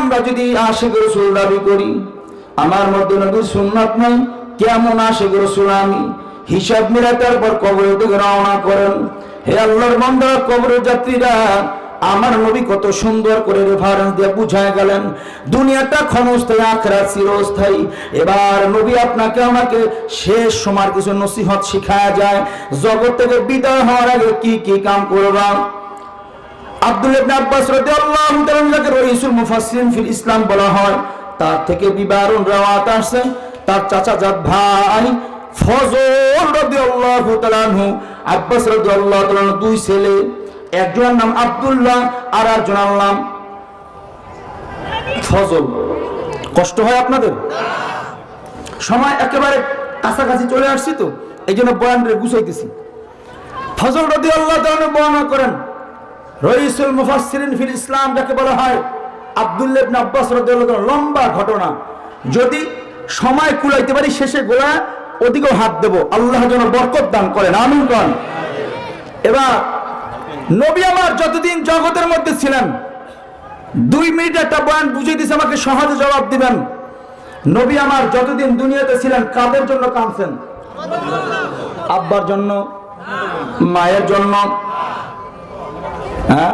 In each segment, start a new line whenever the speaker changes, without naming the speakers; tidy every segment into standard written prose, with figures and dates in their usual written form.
আমরা যদি আশিক রাসূল দাবি করি, আমার মধ্যে নবীর সুন্নাত নাই, কেমন আশিক রাসূল আমি? হিসাব মিলানোর পর কবরের দিকে রওনা করেন। হে আল্লাহর বান্দা, কবরের যাত্রীরা, আমার নবী কত সুন্দর করে রেফারেন্স দিয়ে বুঝায় গেলেন দুনিয়াটা ক্ষণস্থায়ী, আখিরাত চিরস্থায়ী। এবার নবী আপনাকে আমাকে শেষ সময়ের কিছু নসিহত শিখায়া যায়, জগৎ থেকে বিদায় হওয়ার আগে কি কি কাম করবা। আব্দুল্লাহ ইবনে আব্বাস রাদিয়াল্লাহু তাআলা যাকে রাইসুল মুফাসসিরিন ফিল ইসলাম বলা হয়, তার থেকে বিবরণ রওয়ায়াত আছে তার চাচাজাত ভাই ফজল রাদিয়াল্লাহু তাআলা আনহু, আব্বাস রাদিয়াল্লাহু তাআলা দুই ছেলে, একজনের নাম আব্দুল্লাহ আর একজনের নাম ফজল। কষ্ট হয় আপনাদের? সময় একেবারে কাছাকাছি চলে আসছি তো, এই জন্য বয়ানটা গুছাইতেছি। ফজল রাদিয়াল্লাহু তাআলা বর্ণনা করেন রাইসুল মুফাসসিরিন ফিল ইসলাম যাকে বলা হয়, আব্দুল্লাহ ইবনে আব্বাস রাদিয়াল্লাহু তাআলা, লম্বা ঘটনা, যদি সময় কুলাইতে পারি শেষে গোলা ওদিকেও হাত দেব, আল্লাহ যেন বরকত দান করেন, আমিন করেন। এবার নবী আমার যতদিন জগতের মধ্যে ছিলেন, 2 মিনিট একটা বয়ান বুঝিয়ে দিছে, আমাকে সহজে জবাব দিবেন। নবী আমার যতদিন দুনিয়াতে ছিলেন কাদের জন্য কাঁদছেন? আব্বার জন্য, মায়ের জন্য, হ্যাঁ,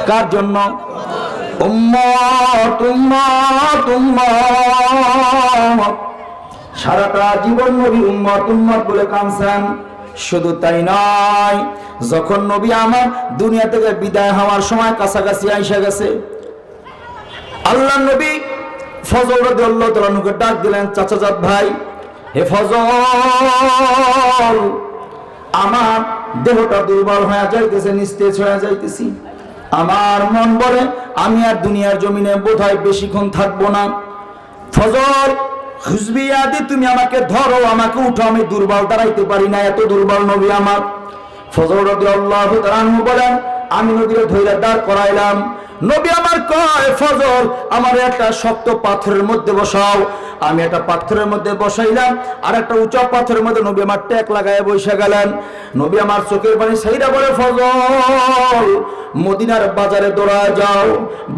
কার জন্য? উম্মত উম্মত উম্মত, সারাটা জীবন নবী উম্মত উম্মত বলে কাঁদছেন। শুধু তাই নয়, যখন নবী আমার দুনিয়া থেকে বিদায় হওয়ার সময় কাছাকাছি আইসা গেছে, আল্লাহ নবী ফজল রাদিয়াল্লাহু তাআলা নুকে ডাক দিলেন, চাচাজাত ভাই, হে ফজল, আমার দেহটা দুর্বল হয়ে যাইতেছে, নিস্তেজ হয়ে যাইতেছি, আমার মন বলে আমি আর দুনিয়ার জমিনে বোধহয় বেশিক্ষণ থাকবো না। ফজল, হুজবিয়াদি, তুমি আমাকে ধরো, আমাকে উঠো, আমি দুর্বল, দাঁড়াইতে পারি না, এত দুর্বল নবী আমার। ফজল রাদিয়াল্লাহু তাআলা আনহু বলেন, আমি নবীর ধৈর্য দাঁড় করাইলাম। নবী আমার কয়, ফজল, আমার একটা শক্ত পাথরের মধ্যে বসাও। আমি একটা পাথরের মধ্যে বসাইলাম, আর একটা উঁচা পাথরের মধ্যে নবী আমার ট্যাক লাগায় বসে গেলেন। নবী আমার চোখের পানি সাইরা বলে, ফজল, মদিনার বাজারে দৌড়ায় যাও,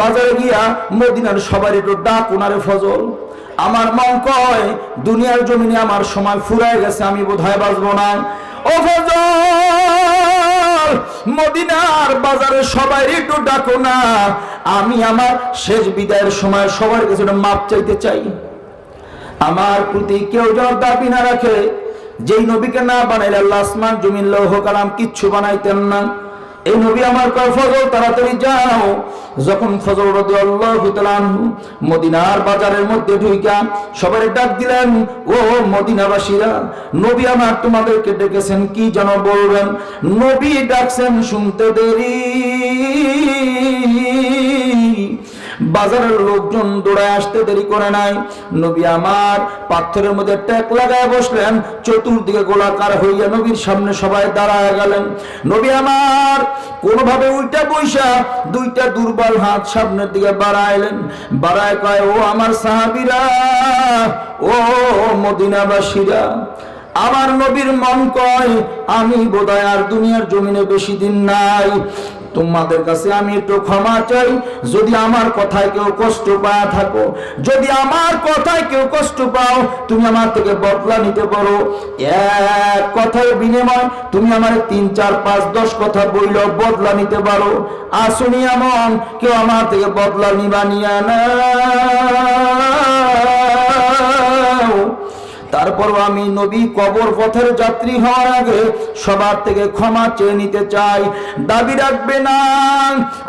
বাজারে গিয়া মদিনার সবার একটু ডাক উনারে ফজল। আমার মন কয় দুনিয়ার জমিনে আমার সময় ফুরায় গেছে, আমি বোধহয় বাঁচবো না। ও ফজল, মদিনার বাজারে সবাই একটু ডাকো না, আমি আমার শেষ বিদায়ের সময় সবার কাছে মাপ চাইতে চাই। আমার প্রতি কেউ যেন দাবি না রাখে, যেই নবীকে না বানাইলে আল্লাহ আসমান জমিন লৌহ কালাম কিচ্ছু বানাইতেন না। এই নবী আমার কয়, ফজল তাড়াতাড়ি যাও। যখন ফজল রাদিয়াল্লাহু তাআলা আনহু মদিনার বাজারের মধ্যে ঢুইকা সবাই ডাক দিলেন, ও মদিনাবাসীরা, নবী আমার তোমাদেরকে ডেকেছেন, কি যেন বলবেন। নবী ডাকছেন, শুনতে দেরি, বাজারের লোকজন দৌড়ায় আসতে দেরি করে নাই। নবী আমার পাথরের মধ্যে ট্যাক লাগায় বসলেন, চতুর্দিকে গোলাকার হইয়া নবীর সামনে সবাই দাঁড়ায় গেলেন। নবী আমার কোনোভাবে উল্টা বৈশা দুইটা দুর্বল হাত সামনের দিকে বাড়াইলেন, বাড়ায় কয়, ও আমার সাহাবীরা, ও মদিনাবাসীরা, আমার নবীর মন কয় আমি বোধহয় আর দুনিয়ার জমিনে বেশি দিন নাই, তোমাদের কাছে আমি একটু ক্ষমা চাই। যদি আমার কথায় কেউ কষ্ট পায় থাকো, যদি আমার কথায় কেউ কষ্ট পাও, তুমি আমার থেকে বদলা নিতে পারো। এক কথার বিনিময় তুমি আমার 3, 4, 5, 10 কথা বইলেও বদলা নিতে পারো। আসুনি এমন কেউ আমার থেকে বদলা নিবা নিয়া না। তারপর আমি নবী কবর পথের যাত্রী হওয়ার আগে সবার থেকে ক্ষমা চেয়ে নিতে চাই। দাবি রাখবে না,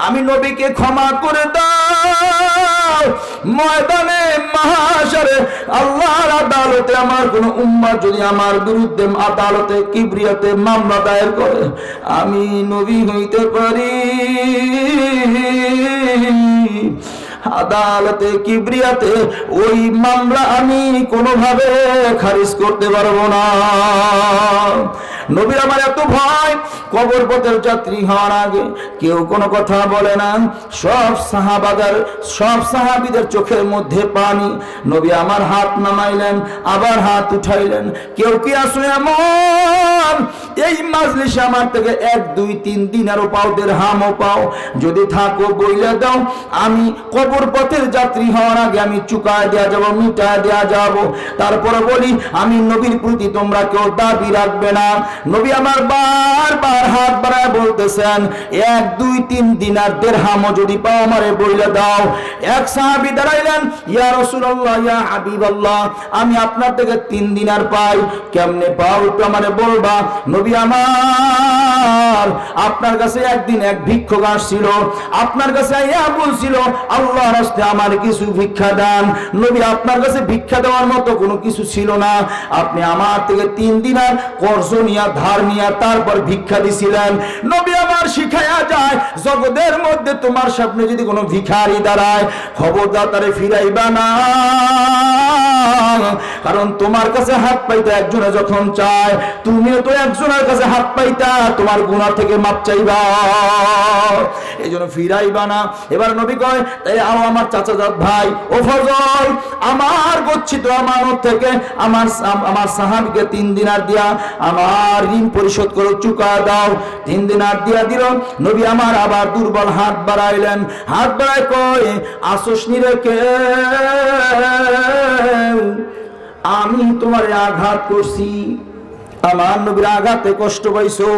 আমি নবীকে ক্ষমা করে দাও। ময়দানে মাহশরে আল্লাহর আদালতে আমার কোন উম্মত যদি আমার বিরুদ্ধে আদালতে কিবরিয়াতে মামলা দায়ের করে, আমি নবী হইতে পারি, আদালতে কিবরিয়াতে ওই মামলা আমি কোনোভাবে খারিজ করতে পারবো না। নবীর আমার এত ভয়, কবর পথের যাত্রী হওয়ার আগে কেউ কোনো কথা বলে না। সব সাহাবীদের চোখের মধ্যে পানি। নবী আমার হাত নামাইলেন, আবার হাত উঠাইলেন। কেউ কি আসলে এমন এই মাজলিসে আমার থেকে 1, 2, 3 দিন আরো পাও, দেড়হামও পাও, যদি থাকো বইলে দাও, আমি কবর কবর পথের যাত্রী হওয়ার আগে আমি চুকায় দেয়া যাব, মিটায় দেয়া যাব। তারপরে বলি আমি নবীর প্রতি তোমরা কেউ দাবি রাখবে না। নবী আমার বারবার হাত বাড়ায় বলতেছেন 1 2 3 দিনার দিরহাম যদি পাও আমারে বইলে দাও। এক সাহাবী দাঁড়াইলেন, ইয়া রাসূলুল্লাহ ইয়া হাবিবাল্লাহ আমি আপনার থেকে 3 দিনার পাই, কেমনে পাও একটু আমারে বলবা। নবী আমার আপনার কাছে একদিন এক ভিক্ষুক আসছিল, আপনার কাছে আইয়া বলছিল আল্লাহর রাস্তায় আমার কিছু ভিক্ষা দান। নবী আপনার কাছে ভিক্ষা দেওয়ার মতো কোনো কিছু ছিল না, আপনি আমার থেকে 3 দিনার কর্জ নিয়া ধার নিয়া তারপর ভিক্ষা দিছিলেন। নবী আমার শিখায়া যায় জগতের মধ্যে তোমার সামনে যদি কোনো ভিখারি দাঁড়ায় খবরদার তারে ফিরাইবা না, কারণ তোমার কাছে হাত পাইতে একজনে যখন চায় তুমিও তো একজনের কাছে হাত পাইতা, তোমার গুনাহ থেকে মাপ চাইবা, এই জন্য ফিরাইবা না। এবার নবী কয় তাই আমার চাচাজাত ভাই ও ফজল আমার গচ্ছিত আমানত থেকে আমার সাহাবীকে 3 দিনার দিয়া আমার ঋণ পরিশোধ করে চুকা দাও। 3 দিনার দিয়া দিল। নবী আমার আবার দুর্বল হাত বাড়াইলেন, হাত বাড়ায় কয় আসোস নি রেখে আমি তোমার আঘাত করছি, আমার নবীর আঘাতে কষ্ট পাইছো।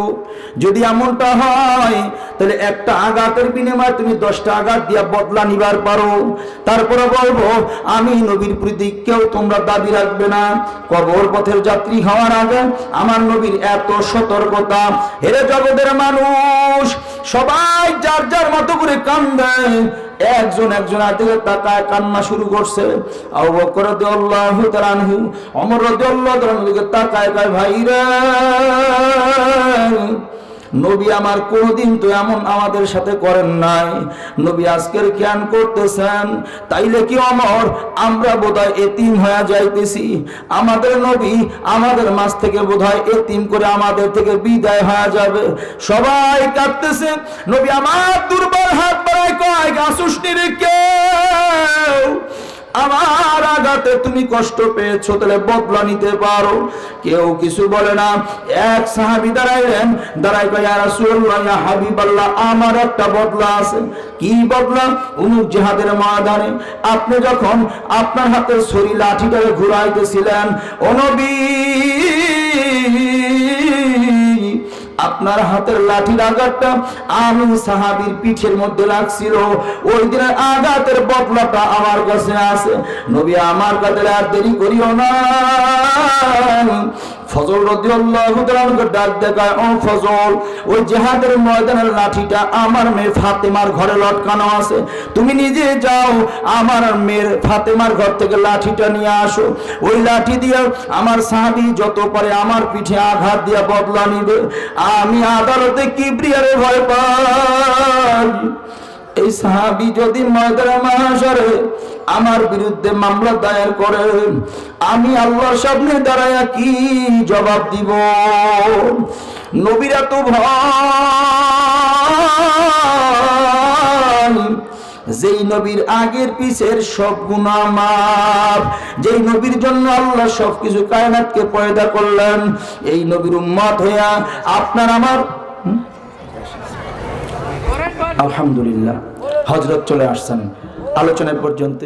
যদি এমনটা হয় তাহলে একটা আঘাতের বিনিময়ে তুমি 10টা আঘাত দিয়া বদলা নিবার পারো। তারপরে বলবো আমি নবীর প্রতি কেউ তোমরা দাবি রাখবে না। কবর পথের যাত্রী হওয়ার আগে আমার নবীর এত সতর্কতা। হেরে জগতের মানুষ সবাই যার যার মতো করে কান্দে, একজন একজনের দিকে তাকায় কান্না শুরু করছে। আবু বকর রাদিয়াল্লাহু তাআলা আনহু, ওমর রাদিয়াল্লাহু তাআলা আনহু দিকে তাকায় কয় ভাইরা নবী আমার কোনদিন তো এমন আমাদের সাথে করেন নাই, নবী আজকের জ্ঞান করতেছেন, তাইলে কি ওমর আমরা বোধহয় এতিম হয়ে যাইতেছি, আমাদের নবী আমাদের মাঝ থেকে বোধহয় এতিম করে আমাদের থেকে বিদায় হয়ে যাবে। সবাই কাঁদতেছে। নবী আমার দুর্বল হাত বাড়ায় কয় আসুসনি রে কেউ, আমার আঘাতে তুমি কষ্ট পেয়েছো তাহলে বদলা নিতে পারো। কেউ কিছু বলে না। এক সাহাবী দাঁড়াইলেন, দাঁড়াই কয় ইয়া রাসূলুল্লাহ ইয়া হাবিবাল্লাহ আমার একটা বদলা আছে। কি বদলা? উমুক জিহাদের ময়দানে আপনি যখন আপনার হাতের ছুরি লাঠিটাকে ঘুরাইতেছিলেন ও নবী, আপনার হাতের লাঠির আঘাতটা আমি সাহাবীর পিঠের মধ্যে লাগছিল, ওই দিনের আঘাতের বদলাটা আমার কাছে আছে। নবী আমার কাছে আর দেরি করিও না। ফজল রাদিয়াল্লাহু তাআলা ডাক দেখায়, ও ফজল ওই জিহাদের ময়দানের লাঠিটা আমার মেয়ে ফাতেমার ঘরে লটকানো আছে, তুমি নিজে যাও আমার মেয়ের ফাতেমার ঘর থেকে লাঠিটা নিয়ে আসো। ওই লাঠি দিয়ে আমার সাহাবী যত পারে আমার পিঠে আঘাত দিয়ে বদলা নিবে। আমি আদালতে কিবরিয়ারে ভয় পাই। এই সাহাবী যদি ময়দানে মাহশরে আমার বিরুদ্ধে মামলা দায়ের করে আমি আল্লাহর সামনে দাঁড়ায়া কি জবাব দিব? নবীরা তো ভয়, যেই নবীর আগের পিছের সব গুনাহ মাফ, যেই নবীর জন্য আল্লাহ সবকিছু কায়নাতকে পয়দা করলেন, এই নবীর উম্মত হইয়া আপনার আমার আলহামদুলিল্লাহ হযরত চলে আসছেন আলোচনা পর্যন্ত।